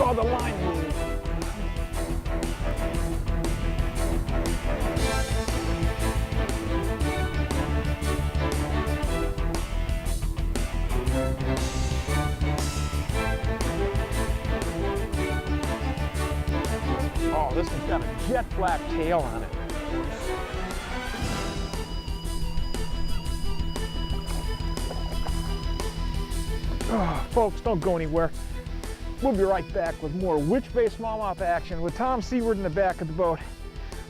saw the line move. Oh, this one's got a jet black tail on it. Oh, folks, don't go anywhere. We'll be right back with more witch-based smallmouth action with Tom Seward in the back of the boat.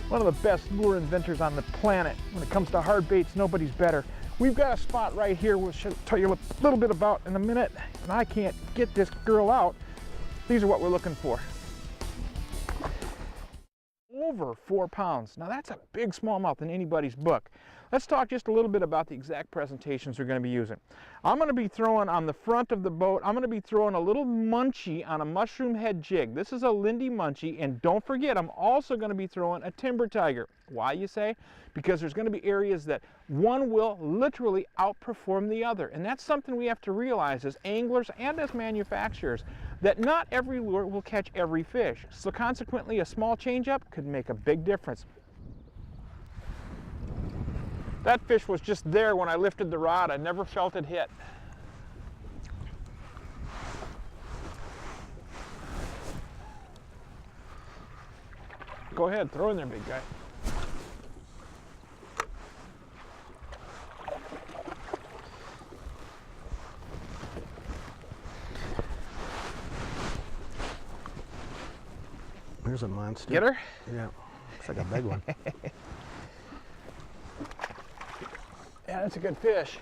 One of the best lure inventors on the planet. When it comes to hard baits, nobody's better. We've got a spot right here we'll tell you a little bit about in a minute, and I can't get this girl out. These are what we're looking for. Over 4 pounds. Now that's a big smallmouth in anybody's book. Let's talk just a little bit about the exact presentations we're going to be using. I'm going to be throwing on the front of the boat, I'm going to be throwing a little munchie on a mushroom head jig. This is a Lindy munchie, and don't forget, I'm also going to be throwing a timber tiger. Why, you say? Because there's going to be areas that one will literally outperform the other, and that's something we have to realize as anglers and as manufacturers, that not every lure will catch every fish. So consequently, a small change-up could make a big difference. That fish was just there when I lifted the rod. I never felt it hit. Go ahead, throw in there, big guy. There's a monster. Get her? Yeah, looks like a big one. Yeah, that's a good fish.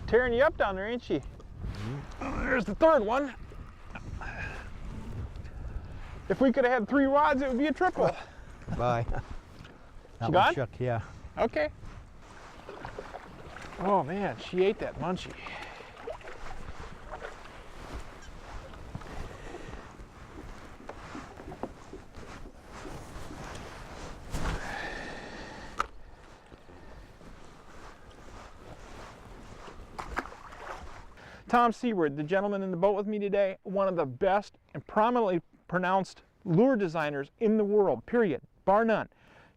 Tearing you up down there, ain't she? Oh, there's the third one. If we could have had 3 rods, it would be a triple. Bye. That She gone? one shook, yeah. Okay. Oh man, she ate that munchie. Tom Seward, the gentleman in the boat with me today, one of the best and prominently pronounced lure designers in the world, period, bar none.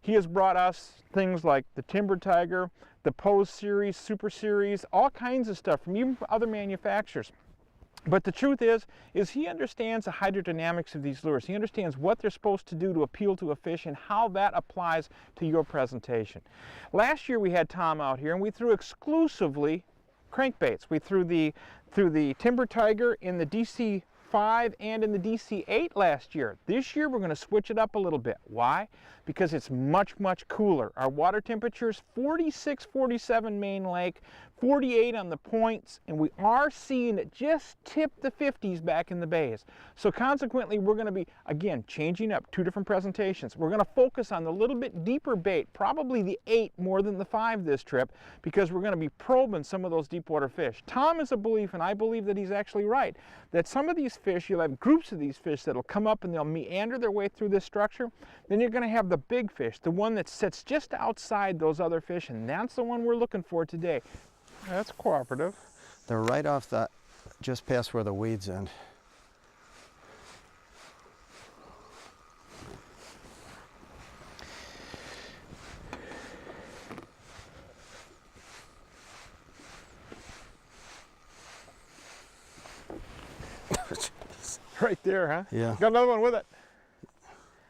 He has brought us things like the Timber Tiger, the Pose series, Super series, all kinds of stuff from even other manufacturers. But the truth is he understands the hydrodynamics of these lures. He understands what they're supposed to do to appeal to a fish and how that applies to your presentation. Last year we had Tom out here and we threw exclusively crankbaits. We threw the Timber Tiger in the DC-5 and in the DC-8 last year. This year we're going to switch it up a little bit. Why? Because it's much, much cooler. Our water temperature is 46, 47 Main Lake, 48 on the points, and we are seeing it just tip the 50s back in the bays. So consequently, we're going to be, again, changing up 2 different presentations. We're going to focus on the little bit deeper bait, probably the 8 more than the 5 this trip, because we're going to be probing some of those deep water fish. Tom has a belief, and I believe that he's actually right, that some of these fish, you'll have groups of these fish that'll come up and they'll meander their way through this structure. Then you're going to have the big fish, the one that sits just outside those other fish, and that's the one we're looking for today. That's cooperative. They're right off that, just past where the weeds end. Right there, huh? Yeah. Got another one with it.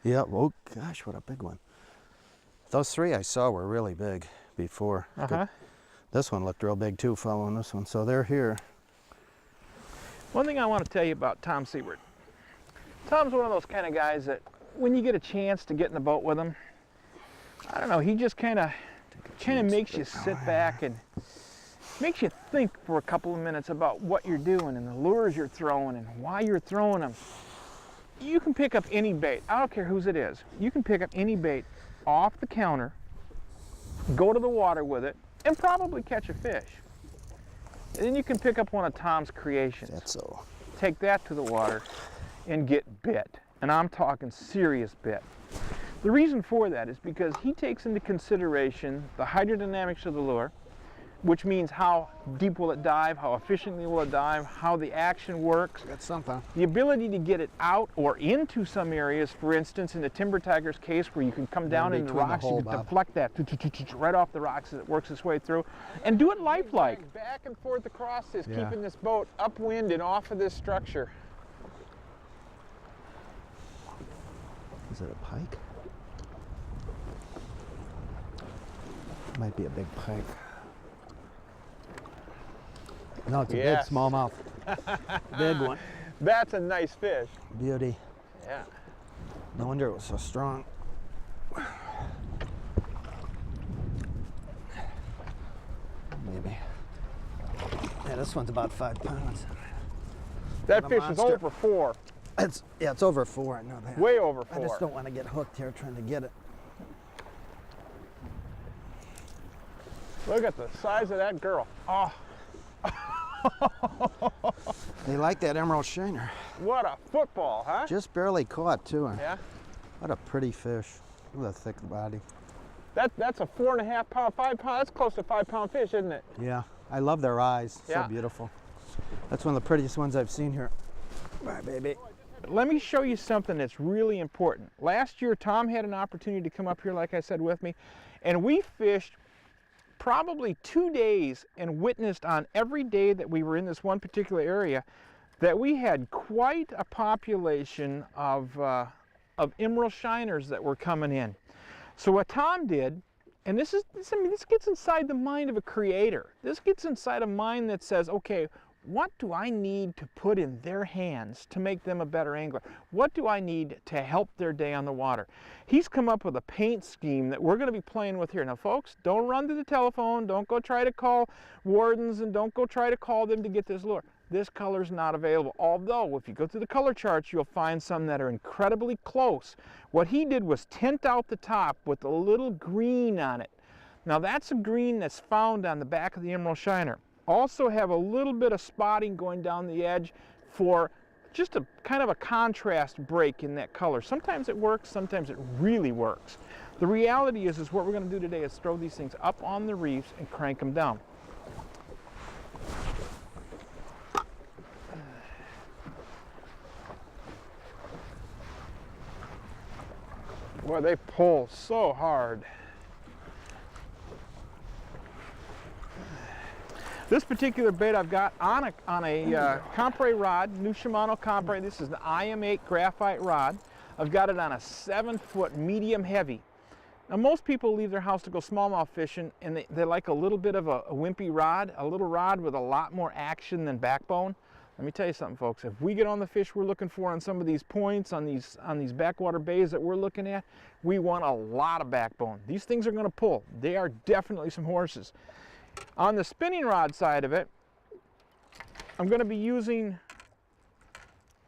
Yeah, oh gosh, what a big one. Those 3 I saw were really big before. This one looked real big too, following this one, so they're here. One thing I want to tell you about Tom Seward. Tom's one of those kind of guys that when you get a chance to get in the boat with him, I don't know, he just kind of makes you sit back and makes you think for a couple of minutes about what you're doing and the lures you're throwing and why you're throwing them. You can pick up any bait, I don't care whose it is, you can pick up any bait off the counter, go to the water with it, and probably catch a fish. And then you can pick up one of Tom's creations. That's so. Take that to the water and get bit. And I'm talking serious bit. The reason for that is because he takes into consideration the hydrodynamics of the lure, which means how deep will it dive, how efficiently will it dive, how the action works. Got something. The ability to get it out or into some areas, for instance, in the timber tiger's case, where you can come down in the rocks, you can deflect that right off the rocks as it works its way through, and do it lifelike. Back and forth across this, keeping this boat upwind and off of this structure. Is it a pike? Might be a big pike. No, it's a big smallmouth. Big one. That's a nice fish. Beauty. Yeah. No wonder it was so strong. Maybe. Yeah, this one's about 5 pounds. That fish is over 4. It's over 4. I know that. Way over 4. I just don't want to get hooked here trying to get it. Look at the size of that girl. Oh. They like that emerald shiner. What a football, huh? Just barely caught too. Yeah. What a pretty fish. Look at the thick body. That's a 4.5 pound, 5 pound. That's close to 5 pound fish, isn't it? Yeah. I love their eyes. Yeah. So beautiful. That's one of the prettiest ones I've seen here. Bye, baby. Let me show you something that's really important. Last year, Tom had an opportunity to come up here, like I said, with me, and we fished probably 2 days and witnessed on every day that we were in this one particular area that we had quite a population of emerald shiners that were coming in. So what Tom did, and this gets inside the mind of a creator. This gets inside a mind that says, okay, what do I need to put in their hands to make them a better angler? What do I need to help their day on the water? He's come up with a paint scheme that we're going to be playing with here. Now, folks, don't run to the telephone. Don't go try to call wardens, and don't go try to call them to get this lure. This color's not available. Although, if you go through the color charts, you'll find some that are incredibly close. What he did was tint out the top with a little green on it. Now, that's a green that's found on the back of the emerald shiner. Also have a little bit of spotting going down the edge for just a kind of a contrast break in that color. Sometimes it works, sometimes it really works. The reality is what we're going to do today is throw these things up on the reefs and crank them down. Boy, they pull so hard. This particular bait I've got on a Compre rod, new Shimano Compre. This is the IM8 graphite rod. I've got it on a 7-foot medium heavy. Now, most people leave their house to go smallmouth fishing, and they like a little bit of a wimpy rod, a little rod with a lot more action than backbone. Let me tell you something, folks. If we get on the fish we're looking for on some of these points, on these backwater bays that we're looking at, we want a lot of backbone. These things are going to pull. They are definitely some horses. On the spinning rod side of it, I'm going to be using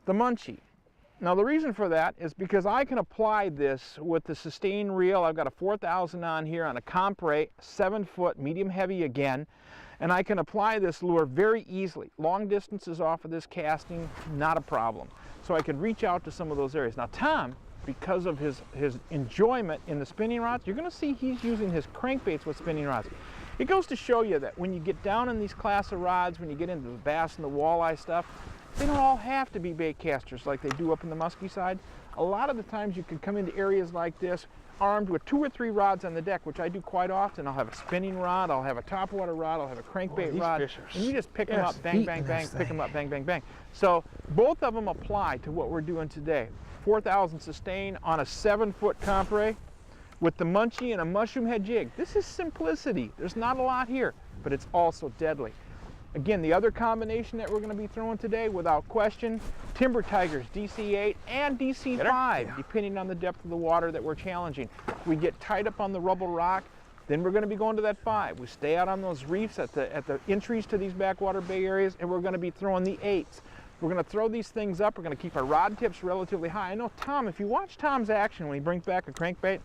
the Munchie. Now, the reason for that is because I can apply this with the sustain reel. I've got a 4000 on here on a Compre, 7-foot, medium heavy again, and I can apply this lure very easily. Long distances off of this casting, not a problem. So I can reach out to some of those areas. Now, Tom, because of his enjoyment in the spinning rods, you're going to see he's using his crankbaits with spinning rods. It goes to show you that when you get down in these class of rods, when you get into the bass and the walleye stuff, they don't all have to be bait casters like they do up in the musky side. A lot of the times you can come into areas like this armed with 2 or 3 rods on the deck, which I do quite often. I'll have a spinning rod, I'll have a topwater rod, I'll have a crankbait rod, and you just pick them up, bang, bang, bang, pick them up, bang, bang, bang. So both of them apply to what we're doing today. 4000 sustain on a 7-foot Compre with the Munchie and a mushroom head jig. This is simplicity. There's not a lot here, but it's also deadly. Again, the other combination that we're going to be throwing today, without question, Timber Tigers DC8 and DC5, depending on the depth of the water that we're challenging. We get tight up on the rubble rock, then we're going to be going to that 5. We stay out on those reefs at the entries to these backwater bay areas, and we're going to be throwing the 8s. We're going to throw these things up. We're going to keep our rod tips relatively high. I know Tom, if you watch Tom's action when he brings back a crankbait,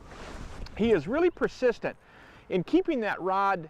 he is really persistent in keeping that rod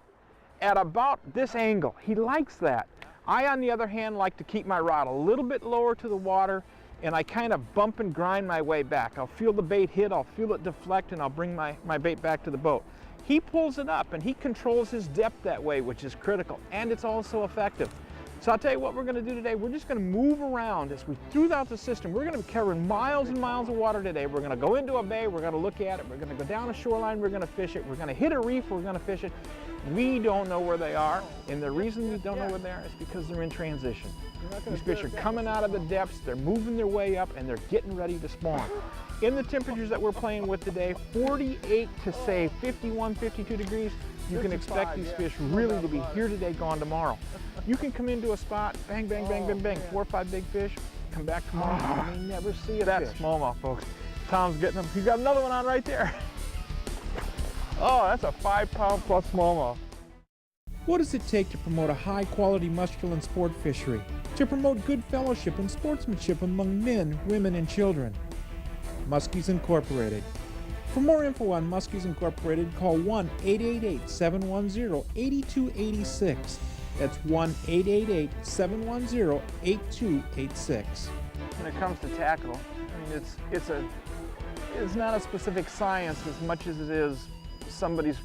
at about this angle. He likes that. I, on the other hand, like to keep my rod a little bit lower to the water and I kind of bump and grind my way back. I'll feel the bait hit, I'll feel it deflect, and I'll bring my bait back to the boat. He pulls it up and he controls his depth that way, which is critical, and it's also effective. So I'll tell you what we're going to do today. We're just going to move around as we through out the system. We're going to be covering miles and miles of water today. We're going to go into a bay, we're going to look at it, we're going to go down a shoreline, we're going to fish it, we're going to hit a reef, we're going to fish it. We don't know where they are, and the reason we don't know where they are is because they're in transition. These fish are coming out of the depths, they're moving their way up, and they're getting ready to spawn. In the temperatures that we're playing with today, 48 to say 51, 52 degrees, you can expect these fish really to be here today, gone tomorrow. You can come into a spot, bang, bang, bang, bang, bang, 4 or 5 big fish, come back tomorrow, you may never see a fish. That's smallmouth, folks. Tom's getting them. He's got another one on right there. Oh, that's a 5-pound plus smallmouth. What does it take to promote a high-quality muscular and sport fishery? To promote good fellowship and sportsmanship among men, women, and children? Muskies Incorporated. For more info on Muskies Incorporated, call 1-888-710-8286. That's 1-888-710-8286. When it comes to tackle, I mean, it's not a specific science as much as it is somebody's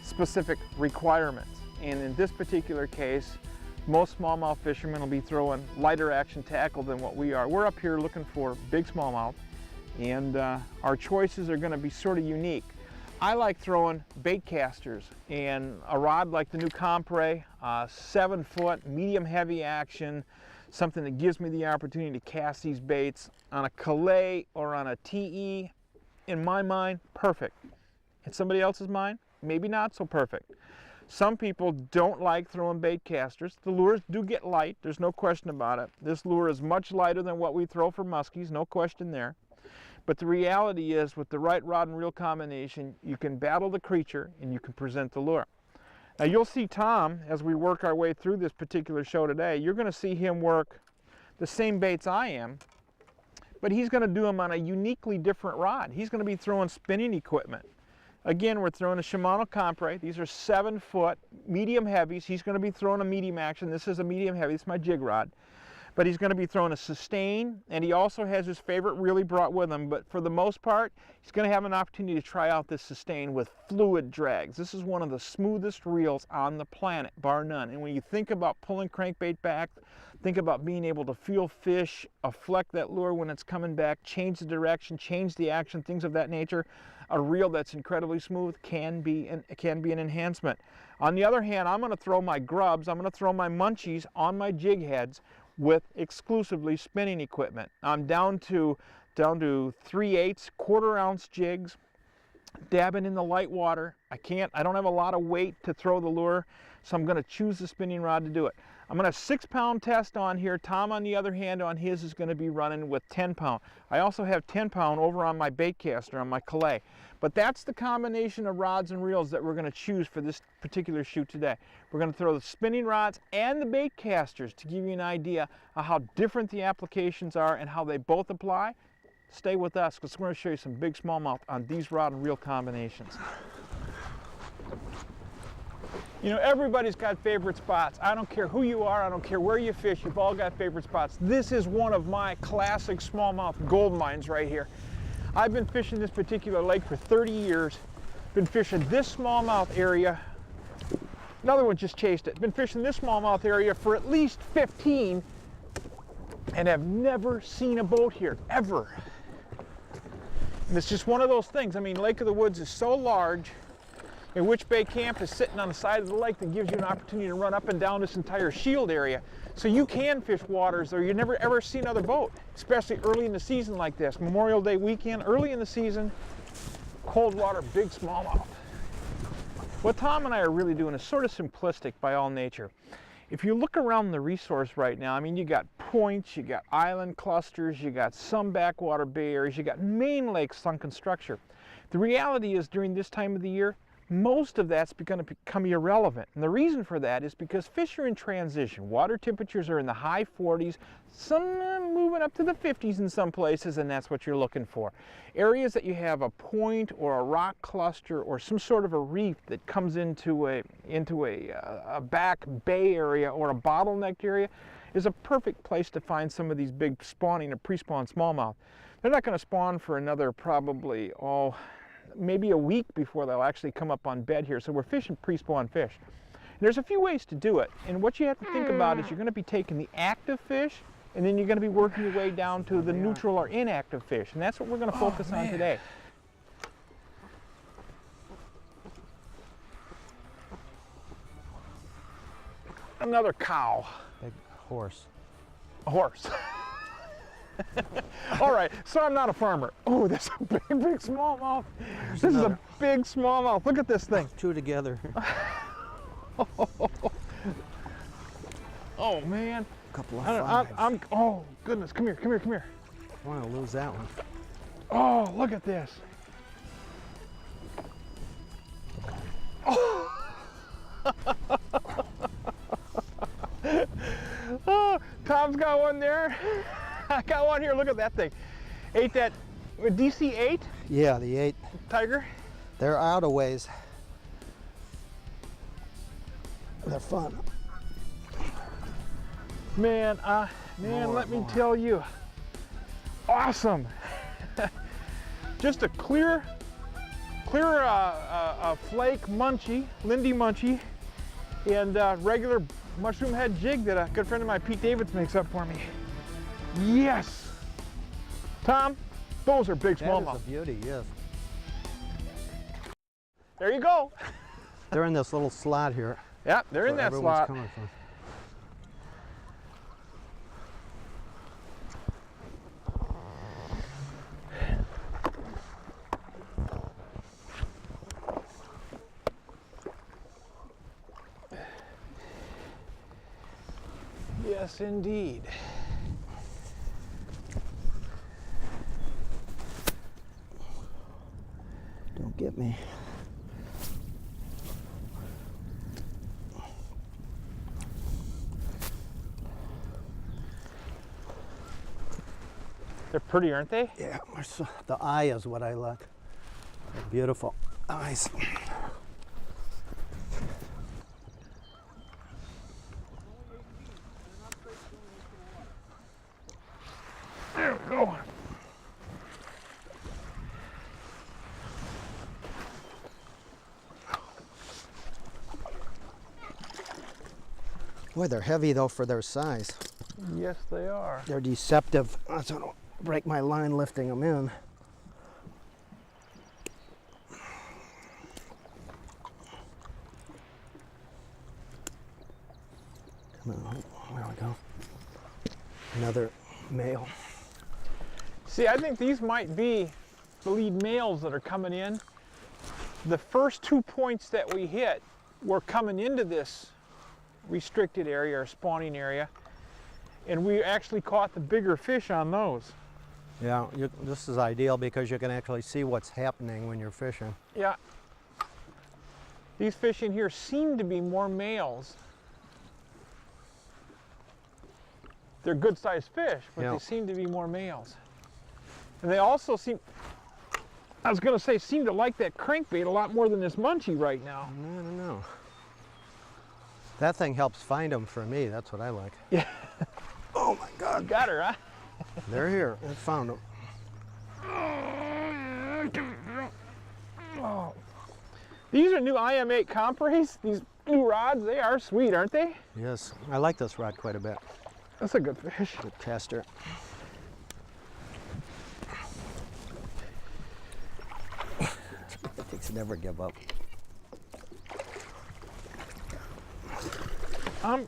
specific requirements. And in this particular case, most smallmouth fishermen will be throwing lighter action tackle than what we are. We're up here looking for big smallmouth, and our choices are going to be sort of unique. I like throwing bait casters and a rod like the new Compre, 7-foot, medium heavy action, something that gives me the opportunity to cast these baits on a Calais or on a TE. In my mind, perfect. In somebody else's mind, maybe not so perfect. Some people don't like throwing bait casters. The lures do get light, there's no question about it. This lure is much lighter than what we throw for muskies, no question there. But the reality is, with the right rod and reel combination, you can battle the creature and you can present the lure. Now you'll see Tom, as we work our way through this particular show today, you're going to see him work the same baits I am, but he's going to do them on a uniquely different rod. He's going to be throwing spinning equipment. Again, we're throwing a Shimano Compre. These are 7-foot, medium heavies. He's going to be throwing a medium action. This is a medium heavy. It's my jig rod. But he's going to be throwing a sustain, and he also has his favorite reel he brought with him. But for the most part, he's going to have an opportunity to try out this sustain with fluid drags. This is one of the smoothest reels on the planet, bar none. And when you think about pulling crankbait back, think about being able to feel fish, affect that lure when it's coming back, change the direction, change the action, things of that nature. A reel that's incredibly smooth can be an enhancement. On the other hand, I'm going to throw my grubs, I'm going to throw my munchies on my jig heads with exclusively spinning equipment. I'm down to 3/8 quarter-ounce jigs, dabbing in the light water. I don't have a lot of weight to throw the lure, so I'm going to choose the spinning rod to do it. I'm going to have 6-pound test on here. Tom, on the other hand, on his is going to be running with 10-pound. I also have 10-pound over on my bait caster, on my Calais. But that's the combination of rods and reels that we're going to choose for this particular shoot today. We're going to throw the spinning rods and the bait casters to give you an idea of how different the applications are and how they both apply. Stay with us because we're going to show you some big smallmouth on these rod and reel combinations. You know, everybody's got favorite spots. I don't care who you are, I don't care where you fish, you've all got favorite spots. This is one of my classic smallmouth gold mines right here. I've been fishing this particular lake for 30 years. Been fishing this smallmouth area. Another one just chased it. Been fishing this smallmouth area for at least 15 and have never seen a boat here, ever. And it's just one of those things. I mean, Lake of the Woods is so large, and Witch Bay Camp is sitting on the side of the lake that gives you an opportunity to run up and down this entire shield area. So you can fish waters that you've never ever seen another boat, especially early in the season like this. Memorial Day weekend, early in the season, cold water, big smallmouth. What Tom and I are really doing is sort of simplistic by all nature. If you look around the resource right now, I mean, you got points, you got island clusters, you got some backwater bay areas, you got main lake sunken structure. The reality is, during this time of the year, most of that's going to become irrelevant. And the reason for that is because fish are in transition. Water temperatures are in the high 40s, some moving up to the 50s in some places, and that's what you're looking for. Areas that you have a point or a rock cluster or some sort of a reef that comes into a back bay area or a bottlenecked area, is a perfect place to find some of these big spawning or pre-spawn smallmouth. They're not going to spawn for another probably, maybe a week before they'll actually come up on bed here. So we're fishing pre-spawn fish. And there's a few ways to do it. And what you have to think about is you're going to be taking the active fish, and then you're going to be working your way down to the neutral or inactive fish. And that's what we're going to focus on today. Another cow. Big horse. A horse. All right, so I'm not a farmer. Oh, that's a big, big smallmouth. This is a big smallmouth. Look at this thing. Two together. Oh man. A couple of fives. Oh goodness, come here, come here, come here. I want to lose that one. Oh, look at this. Oh. Oh, Tom's got one there. I got one here. Look at that thing. Ate that DC 8? Yeah, the 8. Tiger? They're out of ways. They're fun. Man, let me tell you. Awesome. Just a clear flake munchie, Lindy munchie, and regular mushroom head jig that a good friend of mine, Pete Davids, makes up for me. Yes! Tom, those are big smallmouth. That is a beauty, yes. There you go. They're in this little slot here. Yeah, they're in that slot. Coming from. Yes, indeed. Don't get me. They're pretty, aren't they? Yeah, the eye is what I like. They're beautiful eyes. There we go. Boy, they're heavy though for their size. Yes, they are. They're deceptive. So I don't break my line lifting them in. Come on, there we go. Another male. See, I think these might be the lead males that are coming in. The first 2 points that we hit were coming into this restricted area or spawning area, and we actually caught the bigger fish on those. Yeah, this is ideal because you can actually see what's happening when you're fishing. Yeah. These fish in here seem to be more males. They're good sized fish, but yeah, they seem to be more males. And they also seem, I was gonna say, seem to like that crankbait a lot more than this munchie right now. I don't know. That thing helps find them for me. That's what I like. Yeah. Oh my God. You got her, huh? They're here. I found them. Oh. These are new IM8 Compres. These new rods, they are sweet, aren't they? Yes, I like this rod quite a bit. That's a good fish. Good caster. Things never give up. Well,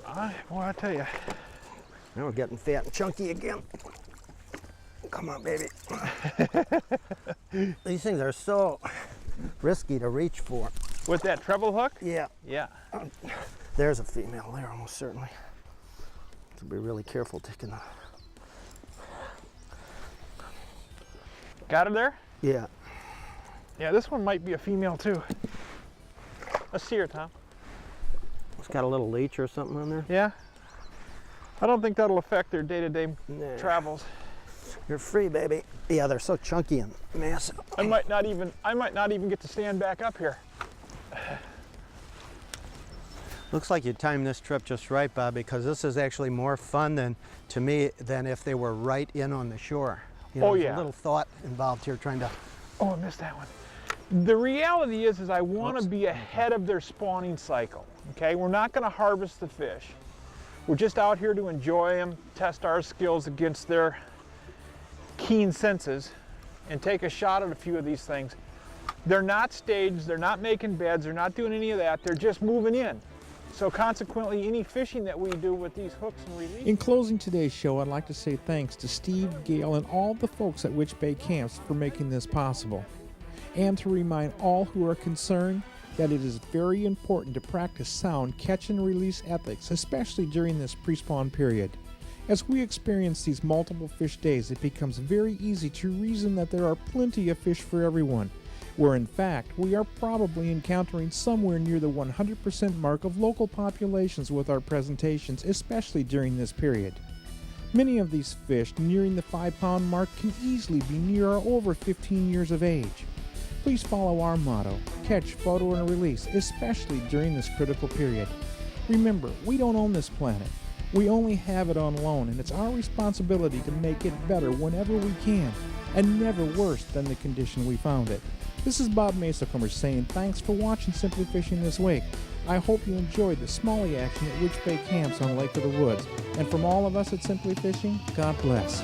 I tell you. Now we're getting fat and chunky again. Come on, baby. These things are so risky to reach for. With that treble hook? Yeah. Yeah. There's a female there, almost certainly. So be really careful taking the. Got her there? Yeah. Yeah, this one might be a female too. Let's see her, Tom. It's got a little leech or something on there. Yeah. I don't think that'll affect their day-to-day travels. You're free, baby. Yeah, they're so chunky and massive. I might not even get to stand back up here. Looks like you timed this trip just right, Bob, because this is actually more fun than, to me, than if they were right in on the shore. You know, Oh, there's yeah. a little thought involved here trying to... Oh, I missed that one. The reality is I want to be ahead of their spawning cycle, okay? We're not going to harvest the fish. We're just out here to enjoy them, test our skills against their keen senses, and take a shot at a few of these things. They're not staged, they're not making beds, they're not doing any of that, they're just moving in. So consequently, any fishing that we do with these hooks and release. In closing today's show, I'd like to say thanks to Steve, Gail, and all the folks at Witch Bay Camps for making this possible. And to remind all who are concerned that it is very important to practice sound catch and release ethics, especially during this pre-spawn period. As we experience these multiple fish days, it becomes very easy to reason that there are plenty of fish for everyone, where in fact we are probably encountering somewhere near the 100% mark of local populations with our presentations, especially during this period. Many of these fish nearing the 5-pound mark can easily be near or over 15 years of age. Please follow our motto, catch, photo, and release, especially during this critical period. Remember, we don't own this planet. We only have it on loan, and it's our responsibility to make it better whenever we can, and never worse than the condition we found it. This is Bob Mesocomer saying thanks for watching Simply Fishing this week. I hope you enjoyed the Smallie action at Witch Bay Camps on Lake of the Woods. And from all of us at Simply Fishing, God bless.